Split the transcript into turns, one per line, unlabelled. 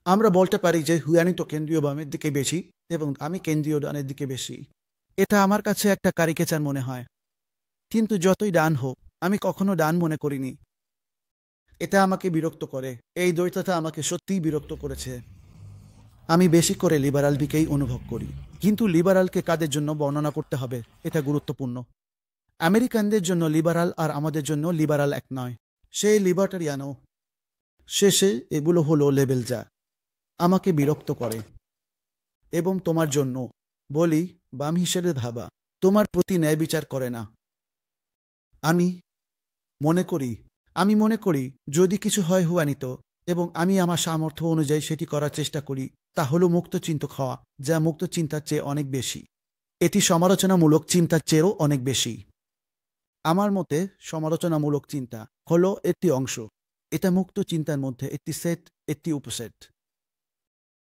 আমরা বলতে পারি যে হুয়ানিতো কেন্দ্রীয় বামের দিকে বেশি এবং আমি কেন্দ্রীয় ডানের দিকে বেশি। এটা আমার কাছে একটা কারিকেচার মনে হয়, কিন্তু যতই ডান হোক আমি কখনো ডান মনে করিনি। এটা আমাকে বিরক্ত করে। এই দ্বৈততা আমাকে সত্যিই বিরক্ত করেছে। আমি বেশি করে লিবারাল দিকেই অনুভব করি, কিন্তু লিবারালকে কাদের জন্য বর্ণনা করতে হবে এটা গুরুত্বপূর্ণ। আমেরিকানদের জন্য লিবারাল আর আমাদের জন্য লিবারাল এক নয়। সেই লিবার্টারিয়ানও। শেষে এগুলো হলো লেবেল যা আমাকে বিরক্ত করে। এবং তোমার জন্য বলি, বাম হিসেবে ভাবা তোমার প্রতি ন্যায় বিচার করে না। আমি আমি মনে করি যদি কিছু হয় হুয়ানিত এবং আমি আমার সামর্থ্য অনুযায়ী সেটি করার চেষ্টা করি, তা হলো মুক্তচিন্তক হওয়া, যা মুক্ত চিন্তার চেয়ে অনেক বেশি। এটি সমালোচনামূলক চিন্তার চেয়েও অনেক বেশি। আমার মতে সমালোচনামূলক চিন্তা হলো একটি অংশ। এটা মুক্ত চিন্তার মধ্যে একটি সেট, একটি উপসেট।